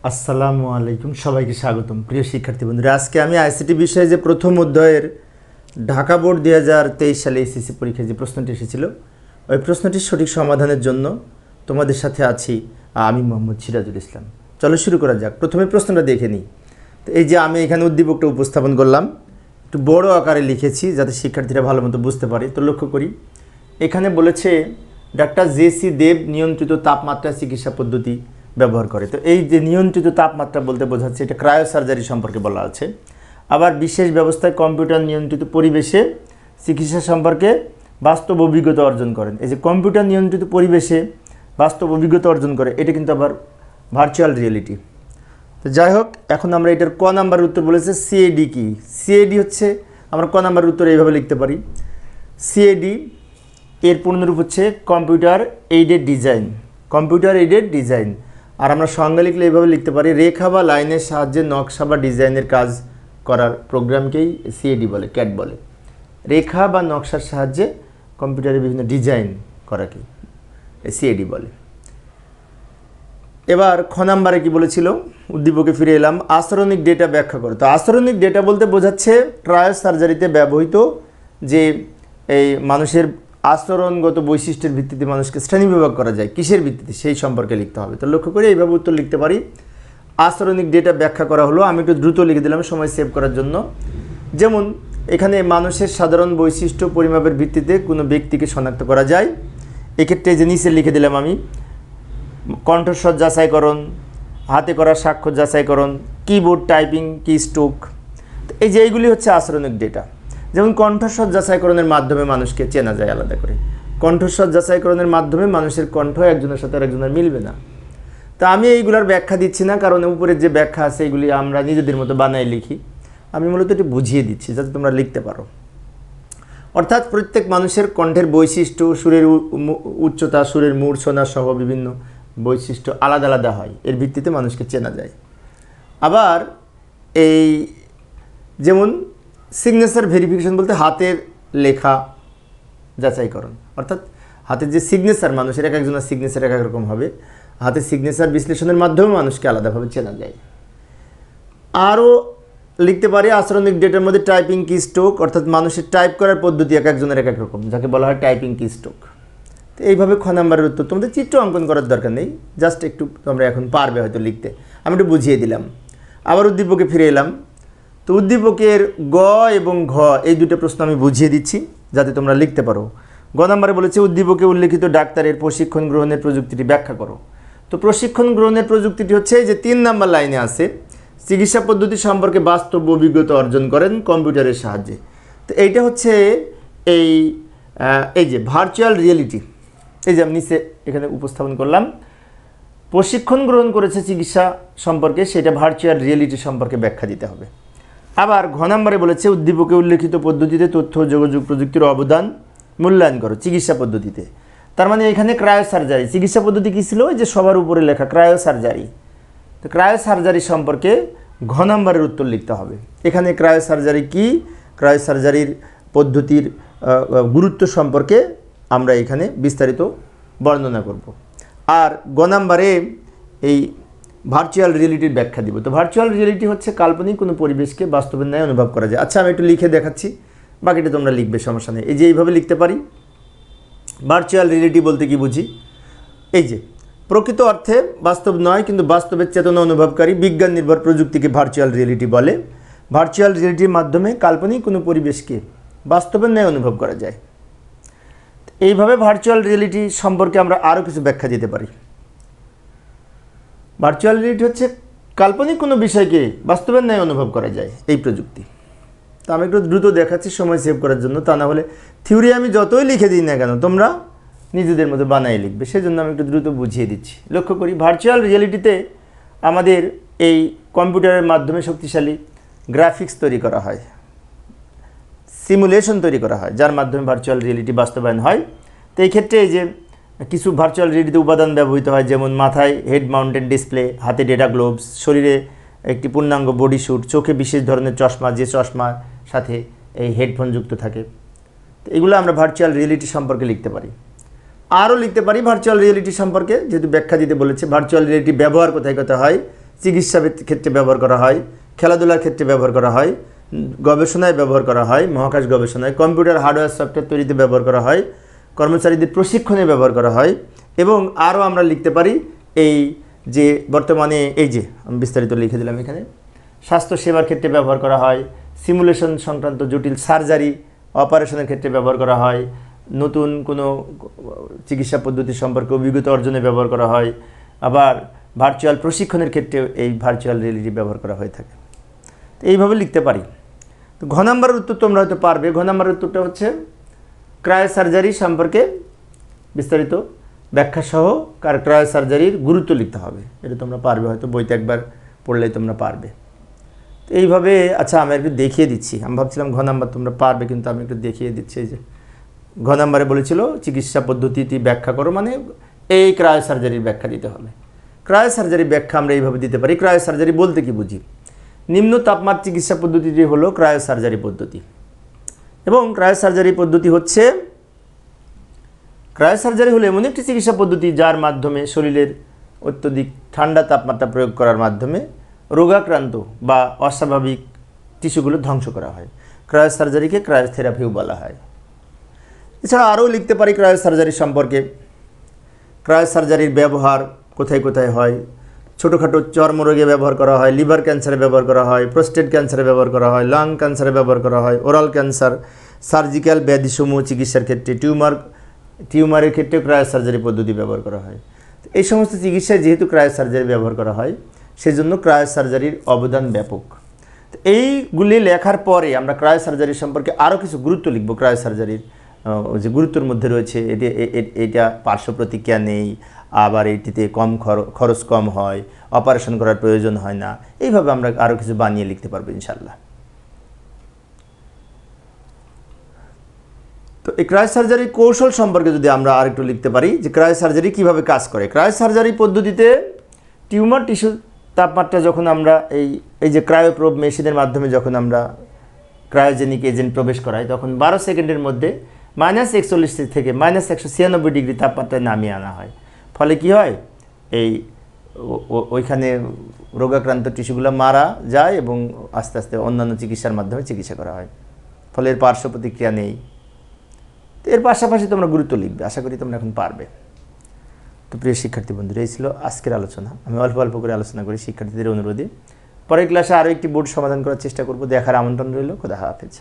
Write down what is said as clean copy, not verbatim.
আসসালামু আলাইকুম, সবাইকে স্বাগতম। প্রিয় শিক্ষার্থী বন্ধুরা, আজকে আমি আইসিটি বিষয়ে যে প্রথম অধ্যায়ের ঢাকা বোর্ড 2023 সালে এসএসসি পরীক্ষায় যে প্রশ্নটি এসেছিল, ওই প্রশ্নটির সঠিক সমাধানের জন্য তোমাদের সাথে আছি আমি মোহাম্মদ সিরাজুল ইসলাম। চলো শুরু করা যাক। প্রথমে প্রশ্নটা দেখে নিই। তো এই যে আমি এখানে উদ্দীপকটা উপস্থাপন করলাম, একটু বড় আকারে লিখেছি যাতে শিক্ষার্থীরা ভালো মতো বুঝতে পারে। তো লক্ষ্য করি, এখানে বলেছে ডাক্তার জে.সি. দেব নিয়ন্ত্রিত তাপমাত্রা চিকিৎসা পদ্ধতি ব্যবহার করে। তো এই যে নিয়ন্ত্রিত তাপমাত্রা বলতে বোঝাচ্ছে এটা ক্রায়োসার্জারি সম্পর্কে বলা আছে। আবার বিশেষ ব্যবস্থায় কম্পিউটার নিয়ন্ত্রিত পরিবেশে চিকিৎসা সম্পর্কে বাস্তব অভিজ্ঞতা অর্জন করেন। এই যে কম্পিউটার নিয়ন্ত্রিত পরিবেশে বাস্তব অভিজ্ঞতা অর্জন করে, এটা কিন্তু আবার ভার্চুয়াল রিয়েলিটি। তো যাই হোক, এখন আমরা এটার ক নাম্বারের উত্তর বলেছে সিএডি কি। সিএডি হচ্ছে, আমরা ক নাম্বারের উত্তর এইভাবে লিখতে পারি, সিএডি এর পূর্ণরূপ হচ্ছে computer aided design. Computer aided design. আর আমরা সংজ্ঞা লিখলে এইভাবে লিখতে পারি, রেখা বা লাইনের সাহায্যে নকশা বা ডিজাইনের কাজ করার প্রোগ্রামকেই সিএডি বলে, ক্যাড বলে। রেখা বা নকশার সাহায্যে কম্পিউটারে বিভিন্ন ডিজাইন করাকে সিএডি বলে। এবার খ নাম্বারে কি বলেছিল, উদ্দীপকে ফিরে এলাম, আচরণিক ডেটা ব্যাখ্যা করো। তো আচরণিক ডেটা বলতে বোঝাচ্ছে ক্রায়োসার্জারিতে ব্যবহৃত যে এই মানুষের আচরণগত বৈশিষ্ট্যের ভিত্তিতে মানুষকে শ্রেণীবিভাগ করা যায়, কিসের ভিত্তিতে, সেই সম্পর্কে লিখতে হবে। তো লক্ষ্য করে এইভাবে উত্তর লিখতে পারি, আচরণিক ডেটা ব্যাখ্যা করা হলো। আমি একটু দ্রুত লিখে দিলাম সময় সেভ করার জন্য। যেমন এখানে মানুষের সাধারণ বৈশিষ্ট্য পরিমাপের ভিত্তিতে কোনো ব্যক্তিকে শনাক্ত করা যায়। এক্ষেত্রে যে নিচে লিখে দিলাম আমি, কণ্ঠস্বর যাচাইকরণ, হাতে করা স্বাক্ষর যাচাইকরণ, কিবোর্ড টাইপিং, কি স্ট্রোক। এই যে এইগুলি হচ্ছে আচরণিক ডেটা। যেমন কণ্ঠস্বর যাচাইকরণের মাধ্যমে মানুষকে চেনা যায় আলাদা করে। কণ্ঠস্বর যাচাইকরণের মাধ্যমে মানুষের কণ্ঠ একজনের সাথে আরেকজনের মিলবে না। তা আমি এইগুলোর ব্যাখ্যা দিচ্ছি না, কারণ উপরের যে ব্যাখ্যা আছে এগুলি আমরা নিজেদের মতো বানাই লিখি। আমি মূলত এটি বুঝিয়ে দিচ্ছি যাতে তোমরা লিখতে পারো। অর্থাৎ প্রত্যেক মানুষের কণ্ঠের বৈশিষ্ট্য, সুরের উচ্চতা, সুরের মূর্ছনা সহ বিভিন্ন বৈশিষ্ট্য আলাদা আলাদা হয়, এর ভিত্তিতে মানুষকে চেনা যায়। আবার এই যেমন সিগনেচার ভেরিফিকেশন বলতে হাতের লেখা যাচাইকরণ, অর্থাৎ হাতের যে সিগনেচার, মানুষের এক একজনের সিগনেচার এক এক রকম হবে, হাতের সিগনেচার বিশ্লেষণের মাধ্যমে মানুষকে আলাদাভাবে চেনা যায়। আরও লিখতে পারি আচরণিক ডেটার মধ্যে টাইপিং কি স্ট্রোক, অর্থাৎ মানুষের টাইপ করার পদ্ধতি এক একজনের এক এক রকম, যাকে বলা হয় টাইপিং কি স্ট্রোক। তো এইভাবে খ নাম্বারের উত্তর। তোমাদের চিত্র অঙ্কন করার দরকার নেই, জাস্ট একটু তোমরা এখন পারবে হয়তো লিখতে, আমি একটু বুঝিয়ে দিলাম। আবার উদ্দীপকে ফিরে এলাম। তো উদ্দীপকের গ এবং ঘ এই দুটো প্রশ্ন আমি বুঝিয়ে দিচ্ছি যাতে তোমরা লিখতে পারো। গ নাম্বারে বলেছে উদ্দীপকে উল্লেখিত ডাক্তারের প্রশিক্ষণ গ্রহণের প্রযুক্তিটি ব্যাখ্যা করো। তো প্রশিক্ষণ গ্রহণের প্রযুক্তিটি হচ্ছে যে 3 নাম্বার লাইনে আছে, চিকিৎসা পদ্ধতি সম্পর্কে বাস্তব অভিজ্ঞতা অর্জন করেন কম্পিউটারের সাহায্যে। তো এইটা হচ্ছে এই যে ভার্চুয়াল রিয়েলিটি, এই যে আমি নিচে এখানে উপস্থাপন করলাম, প্রশিক্ষণ গ্রহণ করেছে চিকিৎসা সম্পর্কে, সেটা ভার্চুয়াল রিয়েলিটি সম্পর্কে ব্যাখ্যা দিতে হবে। আবার ঘ নম্বরে বলেছে উদ্দীপকে উল্লেখিত পদ্ধতিতে তথ্য ও যোগাযোগ প্রযুক্তির অবদান মূল্যায়ন করো চিকিৎসা পদ্ধতিতে। তার মানে এখানে ক্রায়োসার্জারি চিকিৎসা পদ্ধতি কী ছিল, যে সবার উপরে লেখা ক্রায়োসার্জারি। তো ক্রায়োসার্জারি সম্পর্কে ঘ নম্বরের উত্তর লিখতে হবে। এখানে ক্রায়োসার্জারি কি, ক্রায়োসার্জারির পদ্ধতির গুরুত্ব সম্পর্কে আমরা এখানে বিস্তারিত বর্ণনা করব। আর গ নম্বরে এই ভার্চুয়াল রিয়েলিটির ব্যাখ্যা দিব। তো ভার্চুয়াল রিয়েলিটি হচ্ছে কাল্পনিক কোনো পরিবেশকে বাস্তবের ন্যায় অনুভব করা যায়। আচ্ছা, আমি একটু লিখে দেখাচ্ছি, বাকিটা তোমরা লিখবে, সমস্যা নেই। এই যে এইভাবে লিখতে পারি, ভার্চুয়াল রিয়েলিটি বলতে কি বুঝি, এই যে প্রকৃত অর্থে বাস্তব নয় কিন্তু বাস্তবের চেতনা অনুভবকারী বিজ্ঞান নির্ভর প্রযুক্তিকে ভার্চুয়াল রিয়েলিটি বলে। ভার্চুয়াল রিয়েলিটির মাধ্যমে কাল্পনিক কোনো পরিবেশকে বাস্তবের ন্যায় অনুভব করা যায়। এইভাবে ভার্চুয়াল রিয়েলিটি সম্পর্কে আমরা আরও কিছু ব্যাখ্যা দিতে পারি। ভার্চুয়াল রিয়েলিটি হচ্ছে কাল্পনিক কোনো বিষয়কে বাস্তবের ন্যায় অনুভব করা যায় এই প্রযুক্তি। তো আমি একটু দ্রুত দেখাচ্ছি সময় সেভ করার জন্য, তা না হলে থিওরি আমি যতই লিখে দিই না কেন তোমরা নিজেদের মতো বানাই লিখবে, সেজন্য আমি একটু দ্রুত বুঝিয়ে দিচ্ছি। লক্ষ্য করি, ভার্চুয়াল রিয়েলিটিতে আমাদের এই কম্পিউটারের মাধ্যমে শক্তিশালী গ্রাফিক্স তৈরি করা হয়, সিমুলেশন তৈরি করা হয়, যার মাধ্যমে ভার্চুয়াল রিয়েলিটি বাস্তবায়ন হয়। তো এই ক্ষেত্রে এই যে কিছু ভার্চুয়াল রিয়েলিটিতে উপাদান ব্যবহৃত হয়, যেমন মাথায় হেড মাউন্টেড ডিসপ্লে, হাতে ডেটা গ্লোভস, শরীরে একটি পূর্ণাঙ্গ বডি স্যুট, চোখে বিশেষ ধরনের চশমা, যে চশমার সাথে এই হেডফোন যুক্ত থাকে। তো এগুলো আমরা ভার্চুয়াল রিয়েলিটি সম্পর্কে লিখতে পারি। আরও লিখতে পারি ভার্চুয়াল রিয়েলিটি সম্পর্কে, যেহেতু ব্যাখ্যা দিতে বলেছে, ভার্চুয়াল রিয়েলিটি ব্যবহার কোথায় কোথায় হয়, চিকিৎসা ক্ষেত্রে ব্যবহার করা হয়, খেলাধুলার ক্ষেত্রে ব্যবহার করা হয়, গবেষণায় ব্যবহার করা হয়, মহাকাশ গবেষণায়, কম্পিউটার হার্ডওয়্যার সফটওয়্যার তৈরিতে ব্যবহার করা হয়, কর্মচারীদের প্রশিক্ষণে ব্যবহার করা হয়। এবং আরও আমরা লিখতে পারি এই যে বর্তমানে এই যে আমি বিস্তারিত লিখে দিলাম এখানে, স্বাস্থ্যসেবার ক্ষেত্রে ব্যবহার করা হয়, সিমুলেশন সংক্রান্ত জটিল সার্জারি অপারেশনের ক্ষেত্রে ব্যবহার করা হয়, নতুন কোনো চিকিৎসা পদ্ধতি সম্পর্কে অভিজ্ঞতা অর্জনে ব্যবহার করা হয়, আবার ভার্চুয়াল প্রশিক্ষণের ক্ষেত্রে এই ভার্চুয়াল রিয়েলিটি ব্যবহার করা হয়ে থাকে। তো এইভাবে লিখতে পারি। তো ঘ নাম্বারের উত্তর তোমরা হয়তো পারবে। ঘ নাম্বারের উত্তরটা হচ্ছে ক্রায়োসার্জারি সম্পর্কে বিস্তারিত ব্যাখ্যা সহ ক্রায়োসার্জারির গুরুত্ব লিখতে হবে। এটা তোমরা পারবে, হয়তো বইতে একবার পড়লেই তোমরা পারবে। তো এইভাবে আচ্ছা আমি একটু দেখিয়ে দিচ্ছি। আমি ভাবছিলাম ঘ নাম্বার তোমরা পারবে, কিন্তু আমি একটু দেখিয়ে দিচ্ছি। এই যে ঘ নাম্বারে বলেছিল চিকিৎসা পদ্ধতিটি ব্যাখ্যা করো, মানে এই ক্রায়োসার্জারির ব্যাখ্যা দিতে হবে। ক্রায়োসার্জারির ব্যাখ্যা আমরা এইভাবে দিতে পারি। ক্রায়োসার্জারি বলতে কি বুঝি? নিম্ন তাপমাত্রা চিকিৎসা পদ্ধতিটি হলো ক্রায়োসার্জারি পদ্ধতি। এবং ক্রায়োসার্জারি পদ্ধতি হচ্ছে, ক্রায়োসার্জারি হলো এমন একটি চিকিৎসা পদ্ধতি যার মাধ্যমে শরীরের অত্যধিক ঠান্ডা তাপমাত্রা প্রয়োগ করার মাধ্যমে রোগাক্রান্ত বা অস্বাভাবিক টিস্যুগুলো ধ্বংস করা হয়। ক্রায়োসার্জারিকে ক্রায়োথেরাপিও বলা হয়। এছাড়া আরও লিখতে পারি ক্রায়োসার্জারি সম্পর্কে। ক্রায়োসার্জারির ব্যবহার কোথায় কোথায় হয়? ছোটোখাটো চর্মরোগে ব্যবহার করা হয়, লিভার ক্যান্সারে ব্যবহার করা হয়, প্রোস্টেট ক্যান্সারে ব্যবহার করা হয়, লাং ক্যান্সারে ব্যবহার করা হয়, ওরাল ক্যান্সার, সার্জিক্যাল ব্যাধিসমূহ চিকিৎসার ক্ষেত্রে, টিউমারের ক্ষেত্রে ক্রায়োসার্জারি পদ্ধতি ব্যবহার করা হয়। এই সমস্ত চিকিৎসায় যেহেতু ক্রায়োসার্জারি ব্যবহার করা হয়, সেজন্য ক্রায়োসার্জারির অবদান ব্যাপক। তো এইগুলি লেখার পরে আমরা ক্রায়োসার্জারি সম্পর্কে আরও কিছু গুরুত্ব লিখব। ক্রায়োসার্জারির যে গুরুত্বের মধ্যে রয়েছে, এটা পার্শ্ব প্রতিক্রিয়া নেই, আবার এটিতে কম খরচ কম হয়, অপারেশন করার প্রয়োজন হয় না। এইভাবে আমরা আরও কিছু বানিয়ে লিখতে পারবো ইনশাল্লাহ। তো এই ক্রায়োসার্জারির কৌশল সম্পর্কে যদি আমরা আরেকটু লিখতে পারি, যে ক্রায়োসার্জারি কীভাবে কাজ করে। ক্রায়োসার্জারি পদ্ধতিতে টিউমার টিস্যু তাপমাত্রা যখন আমরা এই যে ক্রায়োপ্রোব মেশিনের মাধ্যমে যখন আমরা ক্রায়োজেনিক এজেন্ট প্রবেশ করাই, তখন 12 সেকেন্ডের মধ্যে -41 থেকে -196 ডিগ্রি তাপমাত্রায় নামিয়ে আনা হয়। ফলে কি হয়, ওইখানে রোগাক্রান্ত টিস্যুগুলো মারা যায় এবং আস্তে আস্তে অন্যান্য চিকিৎসার মাধ্যমে চিকিৎসা করা হয়। ফলে এর পার্শ্ব প্রতিক্রিয়া নেই। তো এর পাশাপাশি তোমরা গুরুত্ব লিখবে, আশা করি তোমরা এখন পারবে। তো প্রিয় শিক্ষার্থী বন্ধুরা, এই ছিল আজকের আলোচনা। আমি অল্প অল্প করে আলোচনা করি শিক্ষার্থীদের অনুরোধে। পরের ক্লাসে আরও একটি বোর্ড সমাধান করার চেষ্টা করব। দেখার আমন্ত্রণ রইল। খোদা হাফেজ।